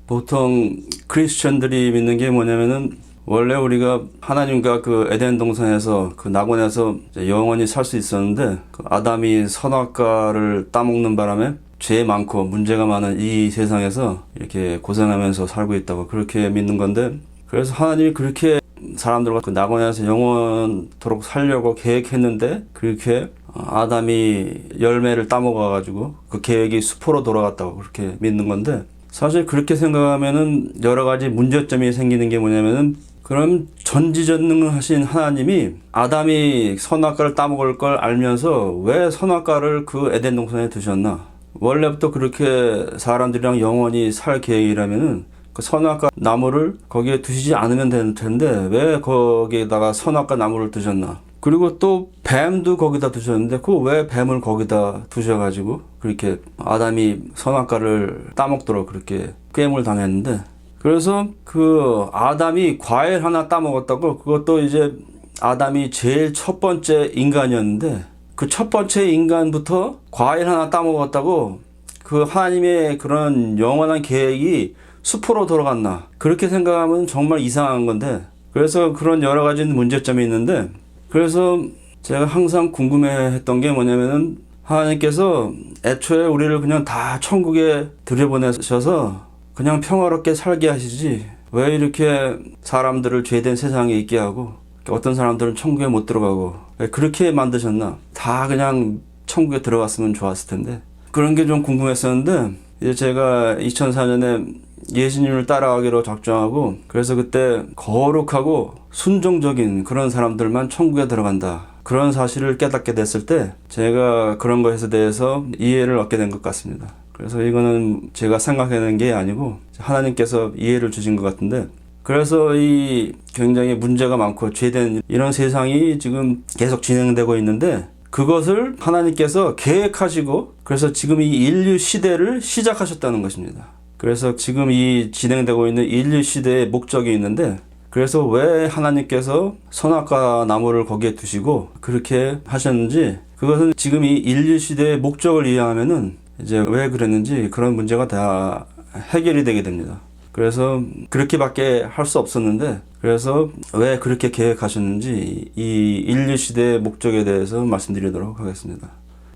보통 크리스천들이 믿는 게 뭐냐면은 원래 우리가 하나님과 그 에덴 동산에서 그 낙원에서 영원히 살 수 있었는데 그 아담이 선악과를 따먹는 바람에 죄 많고 문제가 많은 이 세상에서 이렇게 고생하면서 살고 있다고 그렇게 믿는 건데, 그래서 하나님이 그렇게 사람들과 그 낙원에서 영원토록 살려고 계획했는데 그렇게 아담이 열매를 따먹어가지고 그 계획이 수포로 돌아갔다고 그렇게 믿는 건데, 사실 그렇게 생각하면은 여러 가지 문제점이 생기는 게 뭐냐면은, 그럼 전지전능하신 하나님이 아담이 선악과를 따먹을 걸 알면서 왜 선악과를 그 에덴 동산에 두셨나? 원래부터 그렇게 사람들이랑 영원히 살 계획이라면은 그 선악과 나무를 거기에 두시지 않으면 되는 텐데 왜 거기에다가 선악과 나무를 두셨나? 그리고 또 뱀도 거기다 두셨는데 그 왜 뱀을 거기다 두셔가지고 그렇게 아담이 선악과를 따먹도록 그렇게 꾀임을 당했는데, 그래서 그 아담이 과일 하나 따먹었다고, 그것도 이제 아담이 제일 첫 번째 인간이었는데 그 첫 번째 인간부터 과일 하나 따먹었다고 그 하나님의 그런 영원한 계획이 수포로 돌아갔나? 그렇게 생각하면 정말 이상한 건데, 그래서 그런 여러 가지 문제점이 있는데, 그래서 제가 항상 궁금해했던 게 뭐냐면은 하나님께서 애초에 우리를 그냥 다 천국에 들여보내셔서 그냥 평화롭게 살게 하시지 왜 이렇게 사람들을 죄된 세상에 있게 하고 어떤 사람들은 천국에 못 들어가고 왜 그렇게 만드셨나? 다 그냥 천국에 들어갔으면 좋았을 텐데, 그런 게 좀 궁금했었는데, 이제 제가 2004년에 예수님을 따라가기로 작정하고, 그래서 그때 거룩하고 순종적인 그런 사람들만 천국에 들어간다, 그런 사실을 깨닫게 됐을 때 제가 그런 것에 대해서 이해를 얻게 된 것 같습니다. 그래서 이거는 제가 생각해낸 게 아니고 하나님께서 이해를 주신 것 같은데, 그래서 이 굉장히 문제가 많고 죄된 이런 세상이 지금 계속 진행되고 있는데 그것을 하나님께서 계획하시고 그래서 지금 이 인류 시대를 시작하셨다는 것입니다. 그래서 지금 이 진행되고 있는 인류 시대의 목적이 있는데, 그래서 왜 하나님께서 선악과 나무를 거기에 두시고 그렇게 하셨는지, 그것은 지금 이 인류 시대의 목적을 이해하면은 이제 왜 그랬는지 그런 문제가 다 해결이 되게 됩니다. 그래서 그렇게밖에 할 수 없었는데, 그래서 왜 그렇게 계획하셨는지 이 인류 시대의 목적에 대해서 말씀드리도록 하겠습니다.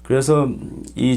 그래서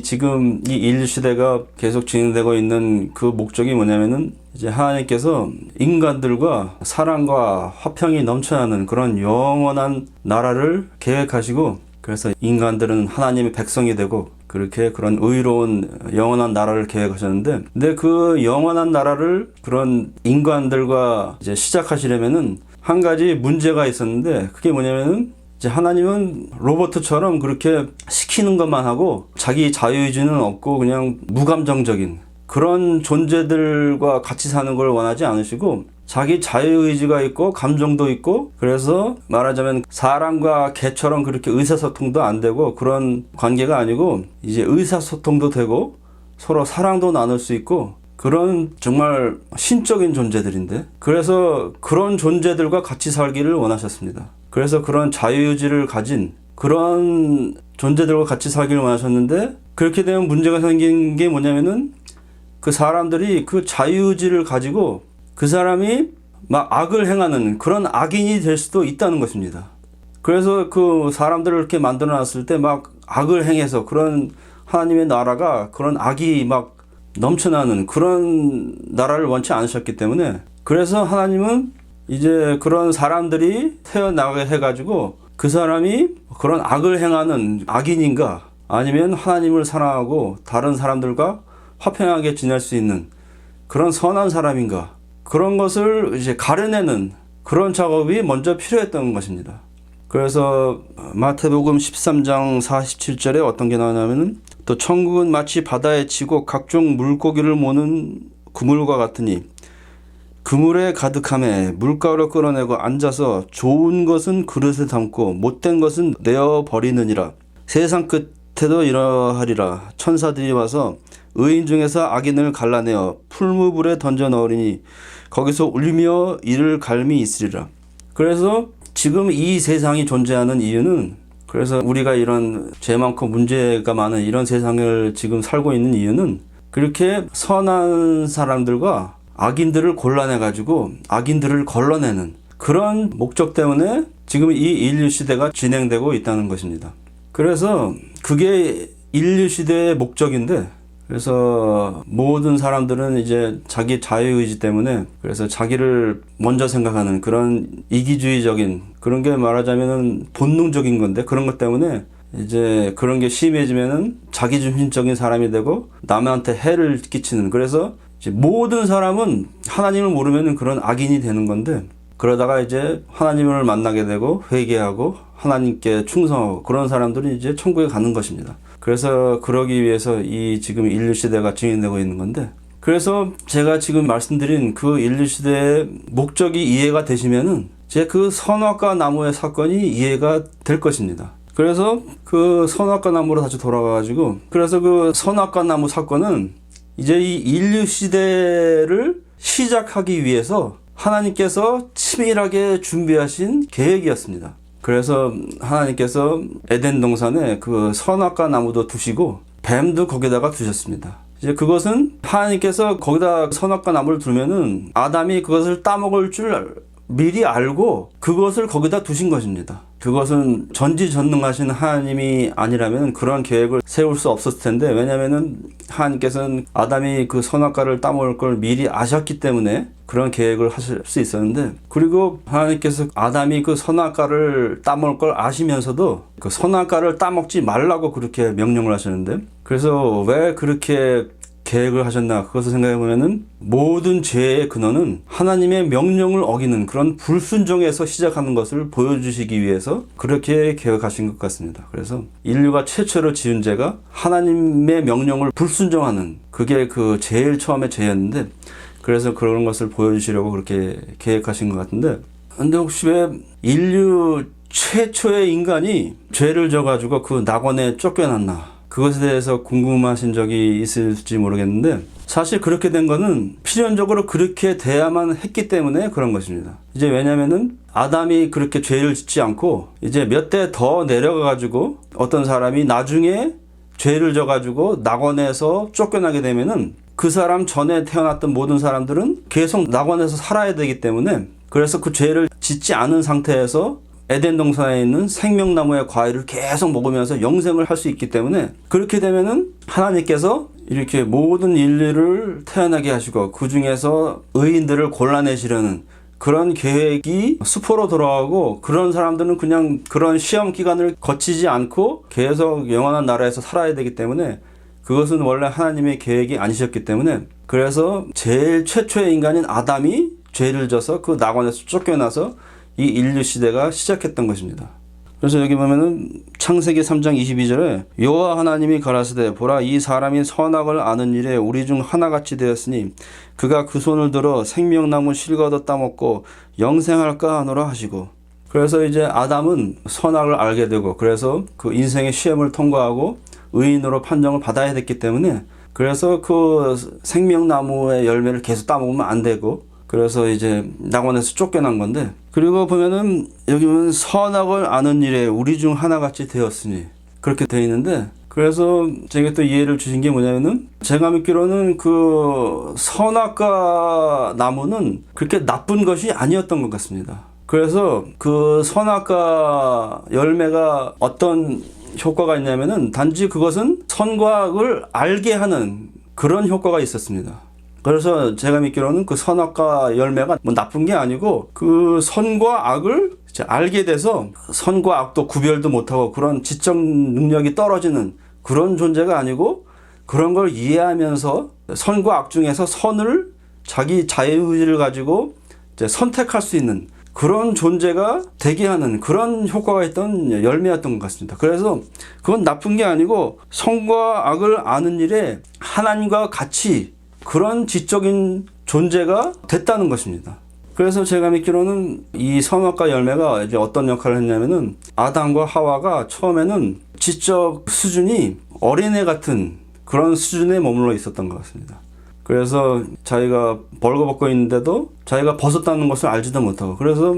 지금 이 인류 시대가 계속 진행되고 있는 그 목적이 뭐냐면은 이제 하나님께서 인간들과 사랑과 화평이 넘쳐나는 그런 영원한 나라를 계획하시고, 그래서 인간들은 하나님의 백성이 되고 그렇게 그런 의로운 영원한 나라를 계획하셨는데, 근데 그 영원한 나라를 그런 인간들과 이제 시작하시려면은 한 가지 문제가 있었는데, 그게 뭐냐면은 이제 하나님은 로봇처럼 그렇게 시키는 것만 하고 자기 자유의지는 없고 그냥 무감정적인 그런 존재들과 같이 사는 걸 원하지 않으시고 자기 자유의지가 있고 감정도 있고, 그래서 말하자면 사람과 개처럼 그렇게 의사소통도 안 되고 그런 관계가 아니고 이제 의사소통도 되고 서로 사랑도 나눌 수 있고 그런 정말 신적인 존재들인데, 그래서 그런 존재들과 같이 살기를 원하셨습니다. 그래서 그런 자유의지를 가진 그런 존재들과 같이 살기를 원하셨는데, 그렇게 되면 문제가 생긴 게 뭐냐면은 그 사람들이 그 자유의지를 가지고 그 사람이 막 악을 행하는 그런 악인이 될 수도 있다는 것입니다. 그래서 그 사람들을 이렇게 만들어 놨을 때 막 악을 행해서 그런 하나님의 나라가 그런 악이 막 넘쳐나는 그런 나라를 원치 않으셨기 때문에, 그래서 하나님은 이제 그런 사람들이 태어나게 해가지고 그 사람이 그런 악을 행하는 악인인가 아니면 하나님을 사랑하고 다른 사람들과 화평하게 지낼 수 있는 그런 선한 사람인가, 그런 것을 이제 가려내는 그런 작업이 먼저 필요했던 것입니다. 그래서 마태복음 13장 47절에 어떤 게 나오냐면은, 또 천국은 마치 바다에 치고 각종 물고기를 모는 그물과 같으니 그물에 가득함에 물가로 끌어내고 앉아서 좋은 것은 그릇에 담고 못된 것은 내어 버리느니라. 세상 끝에도 이러하리라. 천사들이 와서 의인 중에서 악인을 갈라내어 풀무불에 던져 넣으리니 거기서 울며 이를 갈미 있으리라. 그래서 지금 이 세상이 존재하는 이유는, 그래서 우리가 이런 죄 많고 문제가 많은 이런 세상을 지금 살고 있는 이유는 그렇게 선한 사람들과 악인들을 골라내가지고 악인들을 걸러내는 그런 목적 때문에 지금 이 인류 시대가 진행되고 있다는 것입니다. 그래서 그게 인류 시대의 목적인데, 그래서 모든 사람들은 이제 자기 자유의지 때문에 그래서 자기를 먼저 생각하는 그런 이기주의적인 그런 게 말하자면은 본능적인 건데, 그런 것 때문에 이제 그런 게 심해지면은 자기중심적인 사람이 되고 남한테 해를 끼치는, 그래서 이제 모든 사람은 하나님을 모르면은 그런 악인이 되는 건데, 그러다가 이제 하나님을 만나게 되고 회개하고 하나님께 충성하고 그런 사람들이 이제 천국에 가는 것입니다. 그래서 그러기 위해서 이 지금 인류 시대가 진행되고 있는 건데, 그래서 제가 지금 말씀드린 그 인류 시대의 목적이 이해가 되시면은 이제 그 선악과 나무의 사건이 이해가 될 것입니다. 그래서 그 선악과 나무로 다시 돌아가가지고, 그래서 그 선악과 나무 사건은 이제 이 인류 시대를 시작하기 위해서 하나님께서 치밀하게 준비하신 계획이었습니다. 그래서 하나님께서 에덴 동산에 그 선악과 나무도 두시고 뱀도 거기다가 두셨습니다. 이제 그것은 하나님께서 거기다 선악과 나무를 두면은 아담이 그것을 따먹을 줄 미리 알고 그것을 거기다 두신 것입니다. 그것은 전지전능하신 하나님이 아니라면 그런 계획을 세울 수 없었을 텐데, 왜냐면은 하나님께서는 아담이 그 선악과를 따먹을 걸 미리 아셨기 때문에 그런 계획을 하실 수 있었는데, 그리고 하나님께서 아담이 그 선악과를 따먹을 걸 아시면서도 그 선악과를 따먹지 말라고 그렇게 명령을 하셨는데, 그래서 왜 그렇게 계획을 하셨나, 그것을 생각해 보면은 모든 죄의 근원은 하나님의 명령을 어기는 그런 불순종에서 시작하는 것을 보여주시기 위해서 그렇게 계획하신 것 같습니다. 그래서 인류가 최초로 지은 죄가 하나님의 명령을 불순종하는, 그게 그 제일 처음에 죄였는데, 그래서 그런 것을 보여주시려고 그렇게 계획하신 것 같은데, 근데 혹시 왜 인류 최초의 인간이 죄를 져가지고 그 낙원에 쫓겨났나, 그것에 대해서 궁금하신 적이 있을지 모르겠는데, 사실 그렇게 된 거는 필연적으로 그렇게 돼야만 했기 때문에 그런 것입니다. 이제 왜냐면은 아담이 그렇게 죄를 짓지 않고 이제 몇 대 더 내려가가지고 어떤 사람이 나중에 죄를 져가지고 낙원에서 쫓겨나게 되면은 그 사람 전에 태어났던 모든 사람들은 계속 낙원에서 살아야 되기 때문에, 그래서 그 죄를 짓지 않은 상태에서 에덴 동산에 있는 생명나무의 과일을 계속 먹으면서 영생을 할 수 있기 때문에, 그렇게 되면은 하나님께서 이렇게 모든 인류를 태어나게 하시고 그 중에서 의인들을 골라내시려는 그런 계획이 수포로 돌아가고, 그런 사람들은 그냥 그런 시험 기간을 거치지 않고 계속 영원한 나라에서 살아야 되기 때문에, 그것은 원래 하나님의 계획이 아니셨기 때문에, 그래서 제일 최초의 인간인 아담이 죄를 져서 그 낙원에서 쫓겨나서 이 인류 시대가 시작했던 것입니다. 그래서 여기 보면은 창세기 3장 22절에 여호와 하나님이 가라사대 보라 이 사람이 선악을 아는 일에 우리 중 하나같이 되었으니 그가 그 손을 들어 생명나무 실과도 따먹고 영생할까 하노라 하시고, 그래서 이제 아담은 선악을 알게 되고 그래서 그 인생의 시험을 통과하고 의인으로 판정을 받아야 됐기 때문에, 그래서 그 생명나무의 열매를 계속 따먹으면 안 되고, 그래서 이제 낙원에서 쫓겨난 건데, 그리고 보면은 여기 보면 선악을 아는 일에 우리 중 하나같이 되었으니 그렇게 되어 있는데, 그래서 제가 또 이해를 주신 게 뭐냐면은, 제가 믿기로는 그 선악과 나무는 그렇게 나쁜 것이 아니었던 것 같습니다. 그래서 그 선악과 열매가 어떤 효과가 있냐면은 단지 그것은 선과 악을 알게 하는 그런 효과가 있었습니다. 그래서 제가 믿기로는 그 선악과 열매가 뭐 나쁜 게 아니고 그 선과 악을 알게 돼서 선과 악도 구별도 못하고 그런 지적 능력이 떨어지는 그런 존재가 아니고, 그런 걸 이해하면서 선과 악 중에서 선을 자기 자유의지를 가지고 이제 선택할 수 있는 그런 존재가 되게 하는 그런 효과가 있던 열매였던 것 같습니다. 그래서 그건 나쁜 게 아니고 선과 악을 아는 일에 하나님과 같이 그런 지적인 존재가 됐다는 것입니다. 그래서 제가 믿기로는 이 선악과 열매가 이제 어떤 역할을 했냐면은, 아담과 하와가 처음에는 지적 수준이 어린애 같은 그런 수준에 머물러 있었던 것 같습니다. 그래서 자기가 벌거벗고 있는데도 자기가 벗었다는 것을 알지도 못하고, 그래서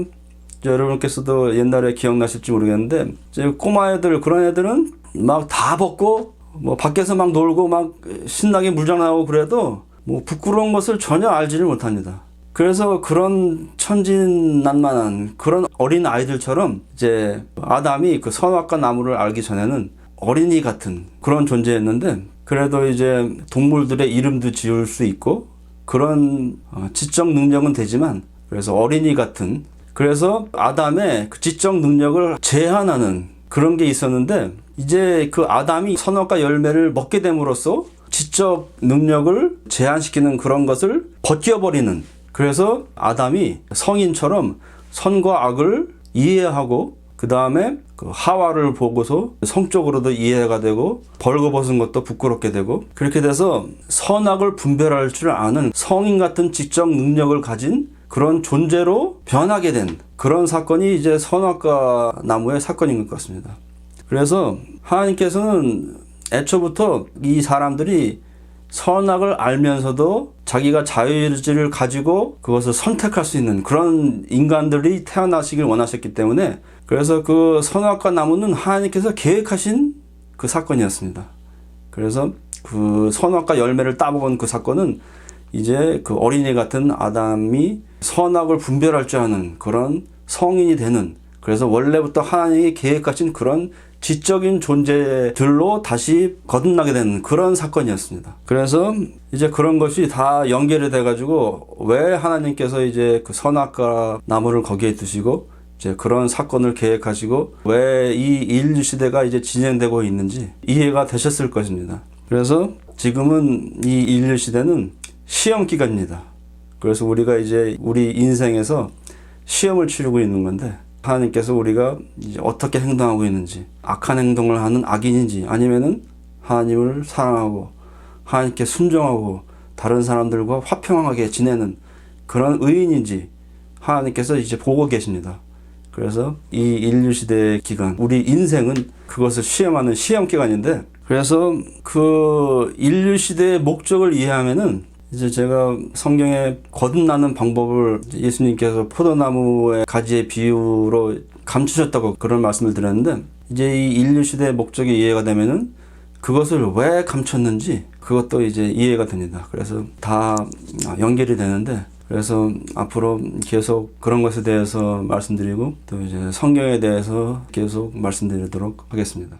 여러분께서도 옛날에 기억나실지 모르겠는데, 이제 꼬마 애들, 그런 애들은 막 다 벗고 뭐 밖에서 막 놀고 막 신나게 물장난하고 그래도 뭐 부끄러운 것을 전혀 알지를 못합니다. 그래서 그런 천진난만한 그런 어린 아이들처럼 이제 아담이 그 선악과 나무를 알기 전에는 어린이 같은 그런 존재였는데, 그래도 이제 동물들의 이름도 지을 수 있고 그런 지적 능력은 되지만, 그래서 어린이 같은, 그래서 아담의 그 지적 능력을 제한하는 그런 게 있었는데, 이제 그 아담이 선악과 열매를 먹게 됨으로써 지적 능력을 제한시키는 그런 것을 벗겨버리는, 그래서 아담이 성인처럼 선과 악을 이해하고 그 다음에 그 하와를 보고서 성적으로도 이해가 되고 벌거벗은 것도 부끄럽게 되고, 그렇게 돼서 선악을 분별할 줄 아는 성인 같은 지적 능력을 가진 그런 존재로 변하게 된 그런 사건이 이제 선악과 나무의 사건인 것 같습니다. 그래서 하나님께서는 애초부터 이 사람들이 선악을 알면서도 자기가 자유의지를 가지고 그것을 선택할 수 있는 그런 인간들이 태어나시길 원하셨기 때문에, 그래서 그 선악과 나무는 하나님께서 계획하신 그 사건이었습니다. 그래서 그 선악과 열매를 따먹은 그 사건은 이제 그 어린이 같은 아담이 선악을 분별할 줄 아는 그런 성인이 되는, 그래서 원래부터 하나님이 계획하신 그런 지적인 존재들로 다시 거듭나게 되는 그런 사건이었습니다. 그래서 이제 그런 것이 다 연결이 돼가지고 왜 하나님께서 이제 그 선악과 나무를 거기에 두시고 이제 그런 사건을 계획하시고 왜 이 인류 시대가 이제 진행되고 있는지 이해가 되셨을 것입니다. 그래서 지금은 이 인류 시대는 시험 기간입니다. 그래서 우리가 이제 우리 인생에서 시험을 치르고 있는 건데, 하나님께서 우리가 이제 어떻게 행동하고 있는지, 악한 행동을 하는 악인인지 아니면은 하나님을 사랑하고 하나님께 순종하고 다른 사람들과 화평하게 지내는 그런 의인인지 하나님께서 이제 보고 계십니다. 그래서 이 인류 시대의 기간, 우리 인생은 그것을 시험하는 시험 기간인데, 그래서 그 인류 시대의 목적을 이해하면은 이제 제가 성경에 거듭나는 방법을 예수님께서 포도나무의 가지의 비유로 감추셨다고 그런 말씀을 드렸는데, 이제 이 인류 시대의 목적이 이해가 되면은 그것을 왜 감췄는지 그것도 이제 이해가 됩니다. 그래서 다 연결이 되는데, 그래서 앞으로 계속 그런 것에 대해서 말씀드리고 또 이제 성경에 대해서 계속 말씀드리도록 하겠습니다.